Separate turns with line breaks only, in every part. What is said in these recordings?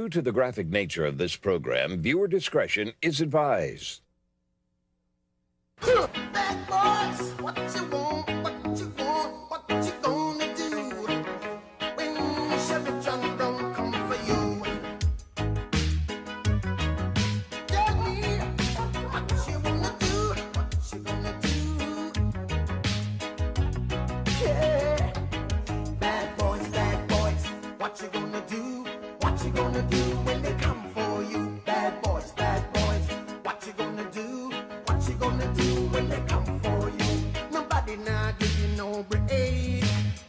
Due to the graphic nature of this program, viewer discretion is advised.
Bad boys, what you want, what you want, what you gonna do when Chevy John don't come for you? Tell me what you wanna do, what you gonna do. Yeah, bad boys, what you gonna do, what you gonna do when they come for you? Bad boys, what you gonna do, what you gonna do when they come for you? Nobody now give you no break,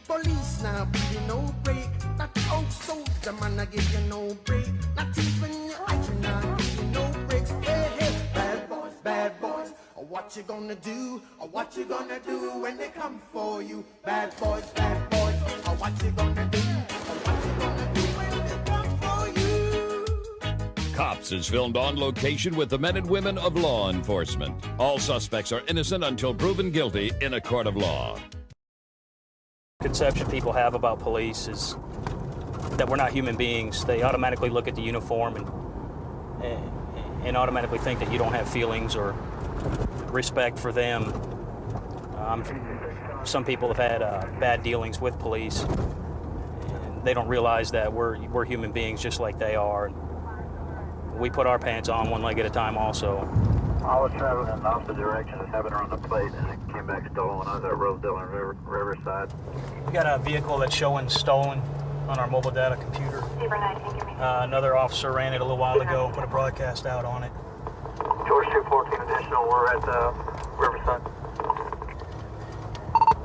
police now give you no break, not old soldier man I give you no break, not even your eyes now give you no breaks. Hey, hey, bad boys, what you gonna do, or what you gonna do when they come for you? Bad boys, or what you gonna do, or what you gonna do when they come for you?
Cops is filmed on location with the men and women of law enforcement. All suspects are innocent until proven guilty in a court of law.
Conception people have about police is that we're not human beings. They automatically look at the uniform and automatically think that you don't have feelings or respect for them. Some people have had bad dealings with police, and they don't realize that we're human beings just like they are. We put our pants on one leg at a time also.
I was traveling in the opposite direction, just happened to run the plate, and it came back stolen. I was at Rosedale and Riverside.
We got a vehicle that's showing stolen on our mobile data computer. Another officer ran it a little while ago, put a broadcast out on it.
George 214 additional, we're at Riverside.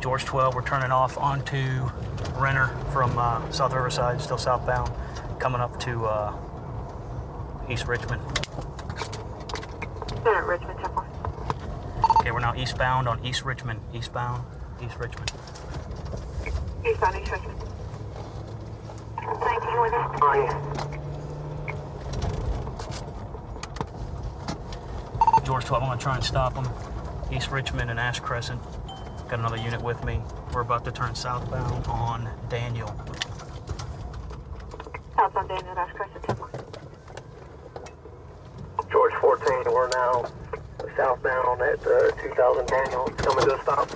George 12, we're turning off onto Renner from South Riverside, still southbound, coming up to East Richmond.
Richmond, Temple.
Okay, we're now eastbound on East Richmond. Eastbound, East Richmond.
Eastbound, East Richmond. 19 with us.
Oh, yeah.
George 12, I'm gonna try and stop them. East Richmond and Ash Crescent. Got another unit with me. We're about to turn southbound on Daniel.
Southbound Daniel, Ash Crescent, Temple.
George 14, we're now southbound at 2000 Daniel. It's coming to a stop.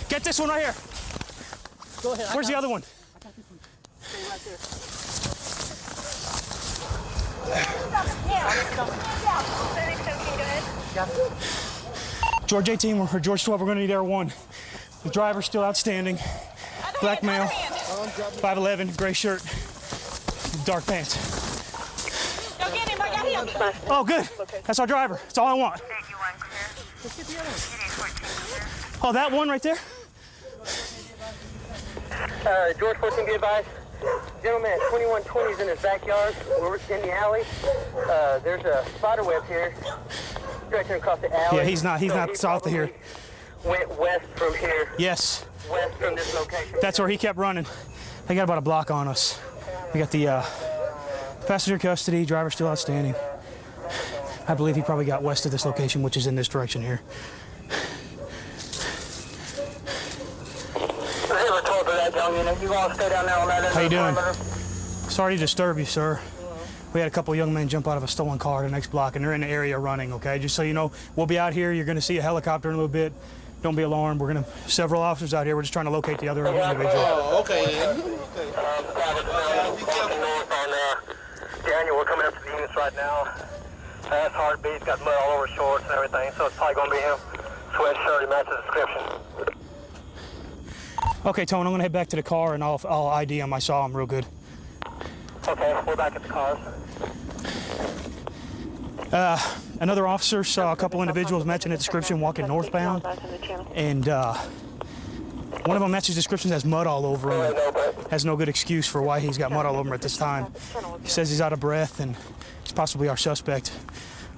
Get this one right here.
Go ahead.
Where's the other one?
I got this one. Stay right there.
George 18, or George 12, we're going to need Air 1. The driver's still outstanding. Black male, 5'11", gray shirt, dark pants.
Go get him, I got him.
Oh, good. That's our driver. That's all I want.
Let's get the other one.
Oh, that one right there?
George 14, be advised. Gentleman at 2120 is in his backyard. We're in the alley. There's a spider web here. Stretching across the alley.
Yeah, he's not south of here.
Went west from here.
Yes.
West from this location.
That's where he kept running. They got about a block on us. We got the passenger custody, driver still outstanding. I believe he probably got west of this location, which is in this direction here. How you doing? Sorry to disturb you, sir. We had a couple young men jump out of a stolen car the next block, and they're in the area running, okay? Just so you know, we'll be out here. You're going to see a helicopter in a little bit. Don't be alarmed. We're going to several officers out here. We're just trying to locate the other individual.
Oh, okay.
Daniel, we're coming up to the units right now. That's heartbeat, got mud all over his shorts and everything, so it's probably going to be him. Sweatshirt, he matches the description.
Okay, Tone, I'm going to head back to the car, and I'll ID him. I saw him real good.
Okay, we're back at the cars.
Another officer saw a couple individuals matching the description walking northbound, and one of them matches descriptions, has mud all over him. Has no good excuse for why he's got mud all over him at this time. He says he's out of breath, and he's possibly our suspect.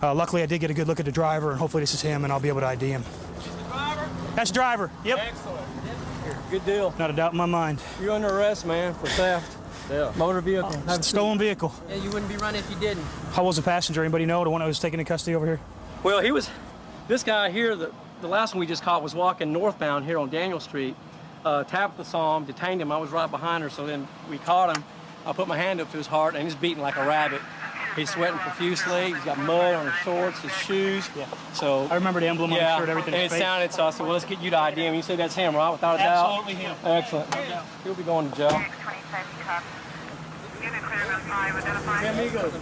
Luckily, I did get a good look at the driver, and hopefully this is him, and I'll be able to ID him. That's the driver. Yep.
Excellent. Here.
Good deal.
Not a doubt in my mind.
You're under arrest, man, for theft. Yeah. Motor vehicle.
Stolen vehicle.
Yeah, you wouldn't be running if you didn't.
How was the passenger? Anybody know? The one that was taken into custody over here?
Well, this guy here, the last one we just caught was walking northbound here on Daniel Street. Tabitha saw him, detained him. I was right behind her, so then we caught him. I put my hand up to his heart, and he's beating like a rabbit. He's sweating profusely. He's got mud on his shorts, his shoes. Yeah. So
I remember the emblem on his shirt, everything.
And it sounded, so I said, well, let's get you to ID him. You said that's him, right? Without a doubt?
Absolutely him.
Excellent. He'll be going to jail.
Hey, amigos.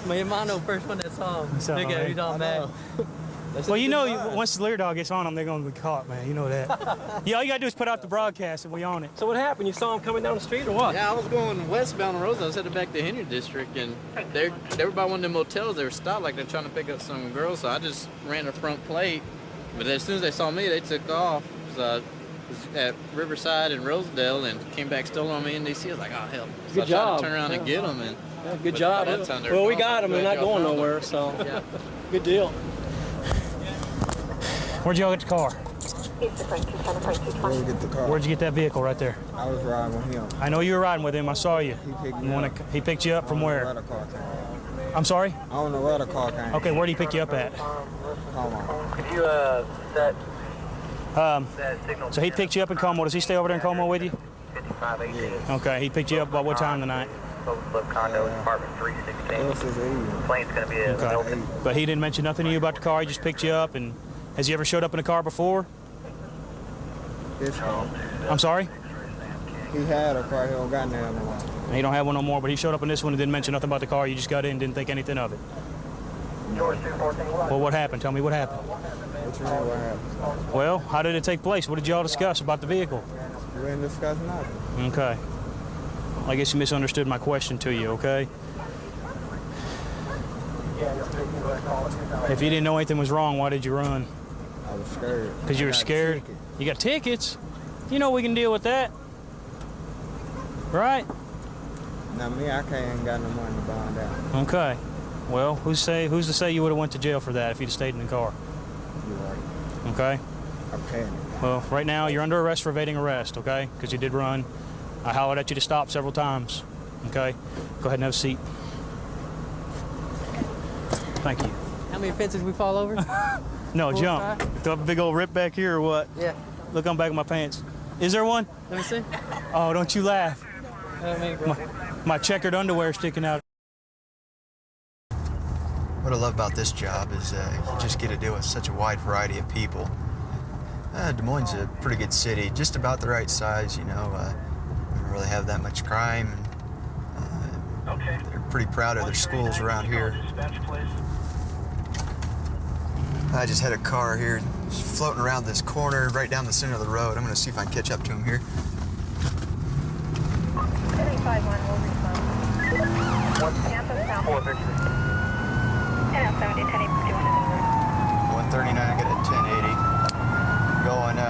My hermano, first one that saw him.
What's up,
Look at him, he's all mad.
Well, you know, once the Lear dog gets on them, they're going to be caught, man. You know that. Yeah, all you got to do is put out the broadcast and we own it.
So what happened? You saw him coming down the street or what?
Yeah, I was going westbound on Rosa. I was headed back to Henry District, and they were by one of them motels. They were stopped like they're trying to pick up some girls, so I just ran the front plate. But as soon as they saw me, they took off. So I was at Riverside and Rosedale and came back, stole on me in D.C. I was like, oh, hell. So
Good
I tried
job.
to turn around and get them. And,
Yeah, good job. Well, we got him. They're not going nowhere, so
yeah.
Good deal.
Where'd y'all get the car?
Where we get the car?
Where'd you get that vehicle right there?
I was riding with him.
I know you were riding with him. I saw you.
He picked me up.
He picked you up from where?
Where the car came.
I'm sorry?
I don't know where the car came.
Okay, where did he pick you up at?
Hold on.
Could you set that signal?
So he picked you up in Como. Does he stay over there in Como with you?
5518.
Okay, he picked you up about what time tonight?
Boat condo, apartment 316.
This is Eve.
Plane's going to be a
Okay. But he didn't mention nothing to you about the car. He just picked you up. And has he ever showed up in a car before?
This one.
I'm sorry?
He had a car. He don't got none no more.
He don't have one no more, but he showed up in this one and didn't mention nothing about the car. You just got in and didn't think anything of it. Well, what happened? Tell me what happened.
What you mean what happened?
Well, how did it take place? What did y'all discuss about the vehicle?
We didn't discuss nothing.
Okay. I guess you misunderstood my question to you, okay? If you didn't know anything was wrong, why did you run?
I was scared.
Because you were scared? You got tickets? You know we can deal with that. Right?
Now me, I ain't got no money to bond out.
Okay. Well, who's to say you would have went to jail for that if you'd have stayed in the car?
You're right.
Okay?
I'm paying it.
Well, right now you're under arrest for evading arrest, okay? Because you did run. I hollered at you to stop several times, okay? Go ahead and have a seat. Thank you.
How many fences we fall over?
No,
4 or
jump.
5?
Do I have a big old rip back here or what?
Yeah.
Look on the back of my pants. Is there one?
Let me see.
Oh, don't you laugh.
Bro.
My checkered underwear sticking out.
What I love about this job is you just get to deal with such a wide variety of people. Des Moines is a pretty good city, just about the right size, you know. We don't really have that much crime. And, they're pretty proud of their schools around here. I just had a car here just floating around this corner right down the center of the road. I'm going to see if I can catch up to him here.
351 will respond. Campus south. 1070, 1080,
139, I got a 1080. Going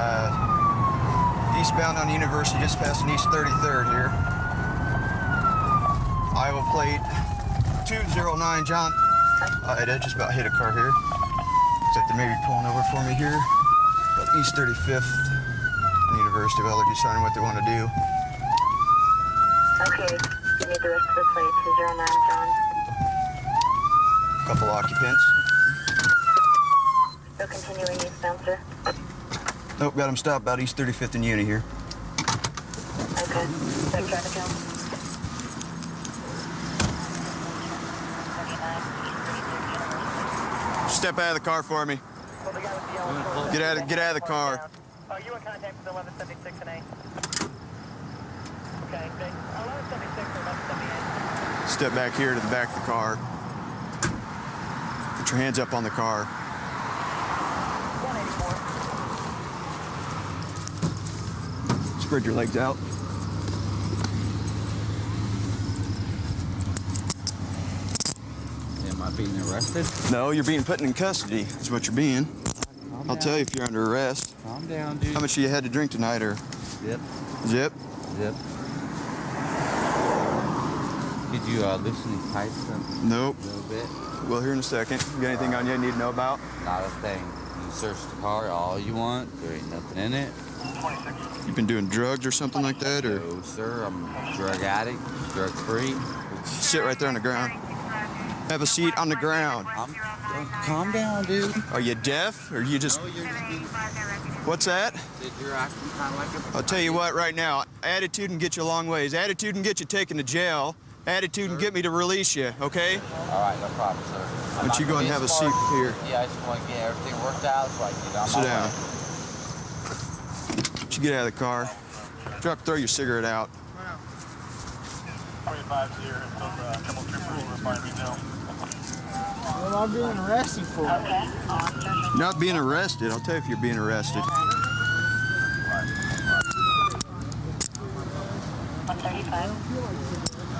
eastbound on University, just passing East 33rd here. Iowa plate 209, John. I just about hit a car here. Looks like they may be pulling over for me here. About East 35th, University. Well, they're deciding what they want to do.
Okay, you need the rest of the plate, 209, John.
Couple occupants.
Still continuing eastbound, sir.
Nope, got them stopped about East 35th and Uni here.
Okay, check traffic count.
Step out of the car for me. Get out of the car.
Are you in contact with 1176 and 8? Okay, 1176 or 1178.
Step back here to the back of the car. Put your hands up on the car.
184.
Spread your legs out.
Am I being arrested?
No, you're being put in custody. That's what you're being. I'll tell you if you're under arrest.
Calm down, dude.
How much you had to drink tonight, or?
Zip.
Zip?
Zip. Did you loosen these tights a
Nope.
little bit?
Well, here in a second. You got anything on you need to know about?
Not a thing. You search the car all you want. There ain't nothing in it.
You been doing drugs or something like that, or?
No, sir. I'm a drug addict, drug free.
Sit right there on the ground. Have a seat on the ground.
Calm down, dude.
Are you deaf, or you just?
No, you're just being...
What's that?
You're acting kind of like a...
I'll tell you what, right now, attitude can get you a long ways. Attitude can get you taken to jail. Attitude can get me to release you, okay?
All right, no problem, sir.
Why don't you go and have a seat here?
Yeah, I just want to get everything worked out so I can get on
Sit
my
down.
way.
Why don't you get out of the car? Throw your cigarette out.
25 here, so couple troopers will find me now.
What am I being arrested for?
Not being arrested. I'll tell you if you're being arrested.
135.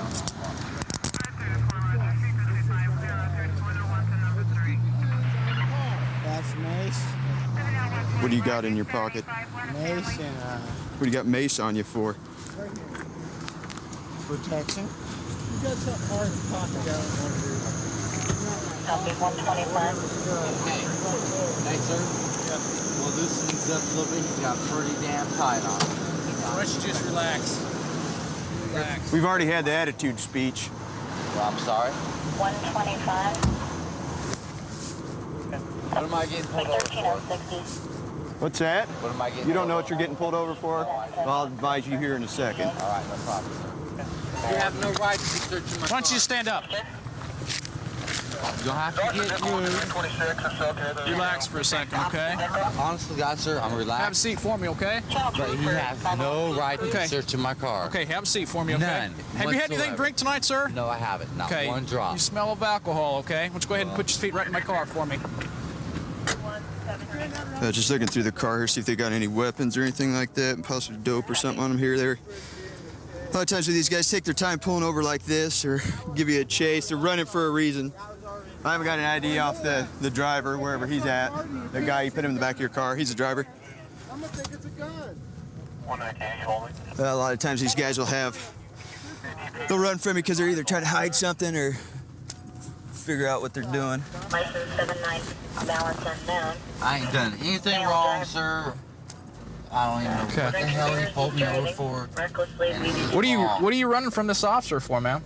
That's mace.
What do you got in your pocket?
Mace and
What do you got mace on you for?
protection. You got something hard in the pocket down there.
Copy 125.
Okay. Hey, sir. Well, loosen up a little bit. He's got pretty damn tight on him.
Why don't you just relax? Relax.
We've already had the attitude speech.
Well, I'm sorry.
125.
What am I getting pulled over for?
13060.
What's that?
What am I getting
You don't know
pulled
what you're getting pulled over for? Well, I'll advise you here in a second.
over? All right, no problem, sir. You have no right to be searching my car.
Why don't you stand up?
You'll have to get you.
Relax for a second, okay?
Honestly, God, sir, I'm
Have a
relaxed.
seat for me, okay?
But he has no right to
Okay.
be searching my car.
Okay, have a seat for me, okay?
None
Have you had anything to
whatsoever.
drink tonight, sir?
No, I haven't. Not
Okay.
one drop.
You smell of alcohol, okay? Why don't you go ahead and put your feet right in my car for me?
Just looking through the car here, see if they got any weapons or anything like that, possibly dope or something on them here. There. A lot of times when these guys take their time pulling over like this or give you a chase, they're running for a reason. I haven't got an ID off the driver, wherever he's at. The guy, you put him in the back of your car, he's the driver.
I'm gonna think it's a gun.
119, you hold me.
A lot of times these guys they'll run from me because they're either trying to hide something or figure out what they're doing.
License 79, balance unknown.
I ain't done anything wrong, sir. I don't even know what the hell he pulled me over for.
Recklessly leaving.
What are you running from this officer for, man?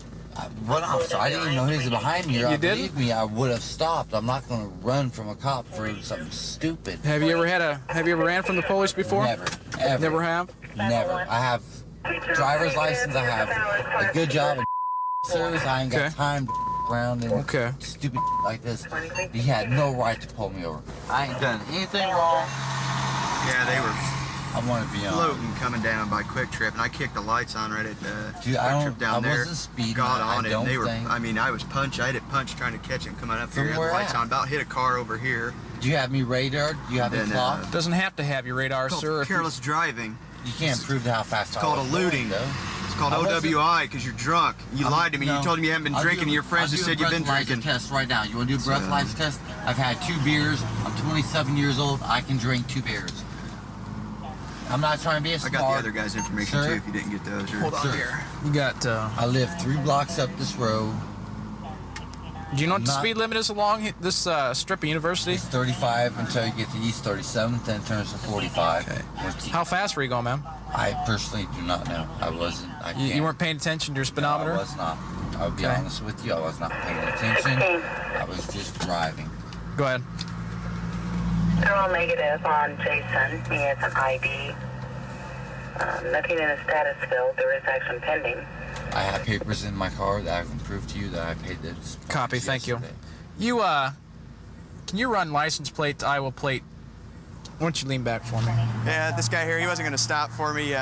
What officer? I didn't even know he was behind me. Or
You
I
didn't?
believe me, I would have stopped. I'm not going to run from a cop for something stupid.
Have you ever ran from the police before?
Never, ever.
Never have?
Never. I have driver's license. I have a good job in service. I ain't got
Okay.
time to around and stupid like this. He had no right to pull me over. I ain't done anything wrong.
Yeah, they were
I want to be on.
floating coming down by Quick Trip, and I kicked the lights on right at
Dude,
Quick Trip down
I
there.
wasn't speeding.
Got
I
on it, and
don't
they were.
think.
I mean, I was I had it punched trying to catch him coming up here. Had the
where
lights
at?
on, about hit a car over here.
Do you have me radar? Do you have me
Then,
clocked?
Doesn't have to have your radar,
It's
sir.
called
if you-
careless driving.
You can't prove how fast
It's called
I was
eluding.
going, though.
It's called
I wasn't-
OWI because you're drunk. You lied to me.
No.
You told me you haven't been
I'll
drinking.
do-
And your friends
I'll
just
do a
said you've been
breathalyzer
drinking.
test right now. You want to do a
So-
breathalyzer test? I've had 2 beers. I'm 27 years old. I can drink 2 beers. I'm not trying to be a
I
smart.
got the other guy's information
Sir?
too. If you didn't get those, or
Hold on
Sir.
here. You got,
I live 3 blocks up this road.
do you know what the
Not-
speed limit is along this strip of University?
It's 35 until you get to East 37th, then it turns to 45.
Okay.
Which
How fast were you going, ma'am?
I personally do not know. I wasn't. I
You
can't.
weren't paying attention to your
No,
speedometer?
I was not. I'll be
Okay.
honest with you. I was not paying attention. I was just driving.
Go ahead.
They're all negative on Jason. He has an ID. Nothing in his status field. There is action pending.
I have papers in my car that I can prove to you that I paid this.
Copy, thank you.
yesterday.
You, can you run license plate to Iowa plate? Why don't you lean back for me?
yeah, this guy here, he wasn't going to stop for me.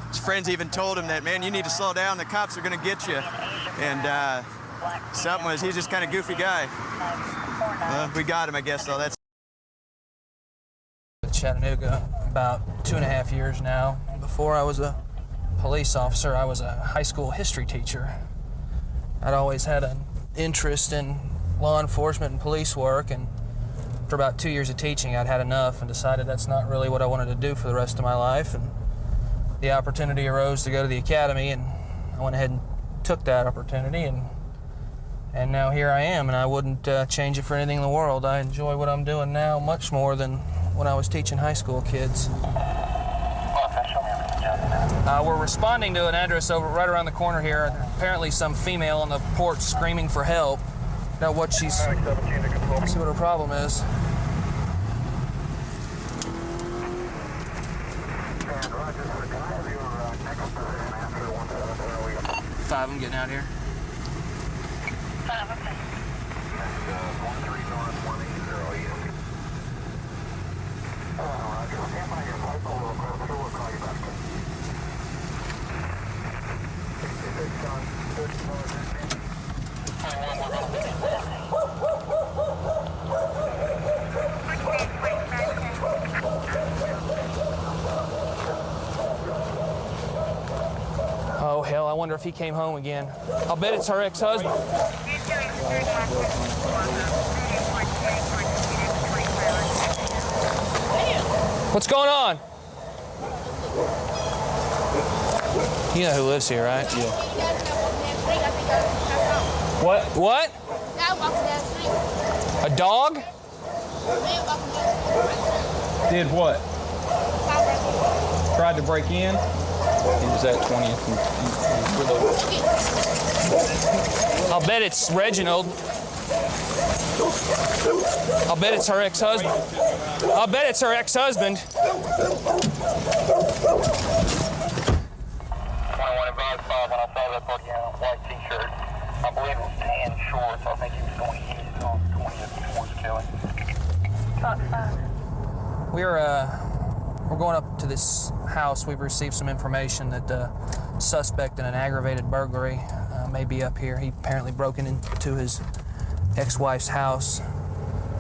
His friends even told him that, man, you need to slow down. The cops are going to get you. And something was, he's just kind of goofy guy. We got him, I guess, though. That's.
Chattanooga about 2.5 years now. Before I was a police officer, I was a high school history teacher. I'd always had an interest in law enforcement and police work, and after about 2 years of teaching, I'd had enough and decided that's not really what I wanted to do for the rest of my life. And the opportunity arose to go to the academy, and I went ahead and took that opportunity, and now here I am, and I wouldn't change it for anything in the world. I enjoy what I'm doing now much more than when I was teaching high school kids.
We're responding to an address over right around the corner here. Apparently some female on the porch screaming for help. Know what she's... see what her problem is. Five of them getting out here. Oh, hell, I wonder if he came home again. I'll bet it's her ex-husband. What's going on? You know who lives here, right? Yeah. What? What? A dog?
Did what? Tried to break in. He was at 20th and
I'll bet it's Reginald. I'll bet it's her ex-husband. I'll bet it's her ex-husband.
21 advised 5 when I saw that buggy on a white t-shirt. I believe it was tan shorts. I think he was going east on 20th towards Kelly.
Talk 5.
We're going up to this house. We've received some information that the suspect in an aggravated burglary may be up here. He apparently broke into his ex-wife's house.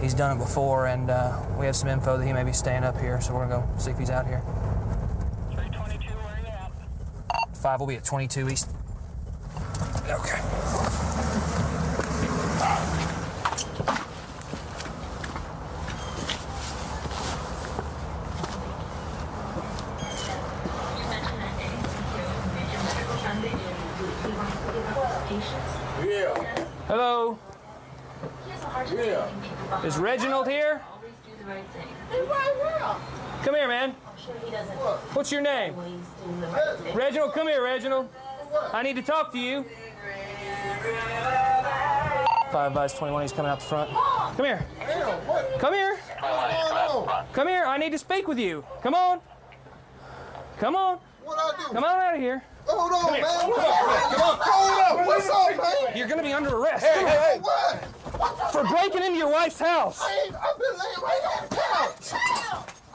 He's done it before, and we have some info that he may be staying up here, so we're gonna go see if he's out here.
322, where are you at?
5 will be at 22 East. Okay.
Yeah.
Hello.
Yeah.
Is Reginald here? Come here, man. What's your name? Reginald, come here, Reginald. I need to talk to you. 5 advised 21, he's coming out the front. Come here. Come here. Come here, I need to speak with you. Come on. Come on.
What I do?
Come on out of here.
Hold on, man.
Come
on. Hold up. What's up, man?
You're gonna be under arrest.
Hey, what?
For breaking into your wife's house.
I've been laying right on the couch.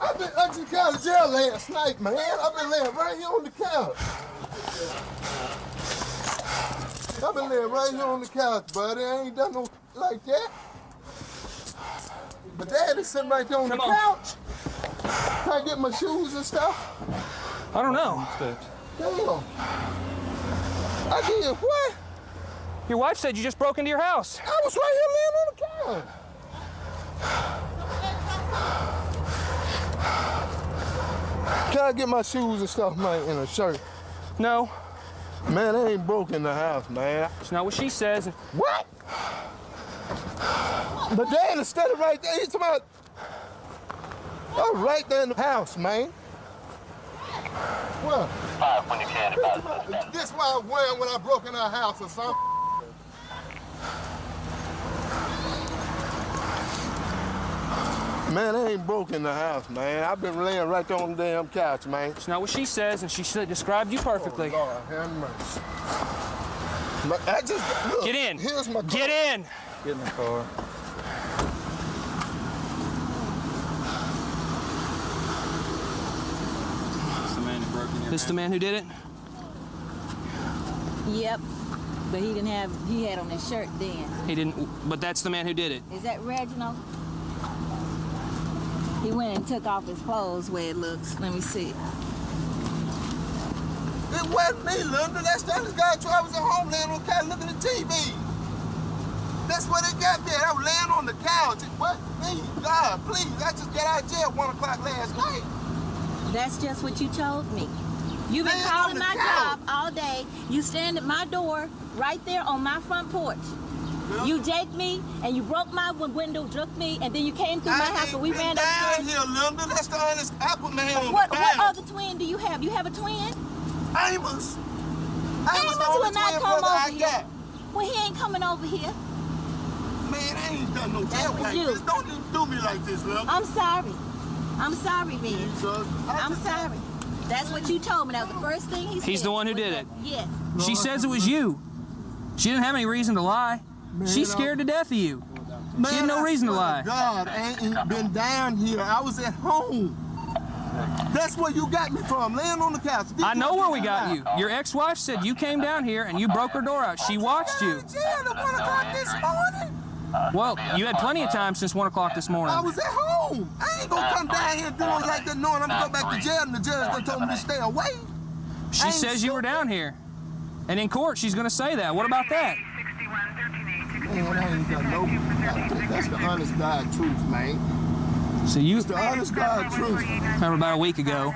I just got out of jail last night, man. I've been laying right here on the couch. I've been laying right here on the couch, buddy. I ain't done no like that. But Daddy's sitting right there on the couch. Can I get my shoes and stuff?
I don't know.
Damn. I did what?
Your wife said you just broke into your house.
I was right here laying on the couch. Can I get my shoes and stuff, man, in a shirt?
No.
Man, I ain't broke in the house, man.
It's not what she says.
What? But Dad is standing right there. He's about... I'm right there in the house, man. What?
5 when you can.
This what I was wearing when I broke in our house or something. Man, I ain't broke in the house, man. I've been laying right there on the damn couch, man.
It's not what she says, and she described you perfectly.
Oh, Lord, have mercy. I just, look,
get in.
Here's my car.
Get in.
Get in the car.
This the man who did it?
Yep, but he had on his shirt then.
He didn't, but that's the man who did it.
Is that Reginald? He went and took off his clothes where it looks. Let me see.
It wasn't me, Linda. That's the guy I was at home laying on the couch looking at TV. That's what it got there. I was laying on the couch. What? Me? God, please. I just got out of jail at 1 o'clock last night.
That's just what you told me. You've been calling my job all day. You stand at my door right there on my front porch. Yeah. You jaked me and you broke my window, drug me, and then you came through my house and we ran upstairs.
Down here, Linda. That's the honest. I put my hand on
What
the couch.
other twin do you have? You have a twin?
Amos.
Amos
the only
will not
twin
come
brother I
over
got.
here. Well, he ain't coming over here.
Man, I ain't done no
That
jail
was
like
you.
this. Don't even do me like this, love.
I'm sorry. I'm sorry, man. I'm sorry. That's what you told me. That was the first thing he said.
He's the one who did it.
Yes.
She says it was you. She didn't have any reason to lie. She's scared to death of you.
Man,
She had no reason to lie.
God, I ain't been down here. I was at home. That's where you got me from, laying on the couch.
I know where we got you. Your ex-wife said you came down here and you broke her door out. She watched you.
Jail at 1 o'clock this morning.
Well, you had plenty of time since 1 o'clock this morning.
I was at home. I ain't gonna come down here doing like that knowing I'm gonna go back to jail and the judge done told me to stay away.
She says you were down here. And in court, she's going to say that. What about that?
Man, I ain't got no. That's the honest God truth, man.
So you,
It's the honest God truth.
remember about a week ago,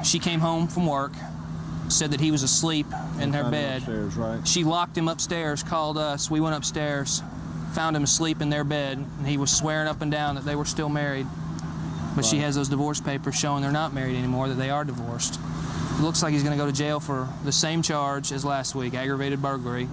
she came home from work, said that he was asleep in her bed.
Upstairs, right?
She locked him upstairs, called us. We went upstairs, found him asleep in their bed, and he was swearing up and down that they were still married. But she has those divorce papers showing they're not married anymore, that they are divorced. It looks like he's going to go to jail for the same charge as last week, aggravated burglary.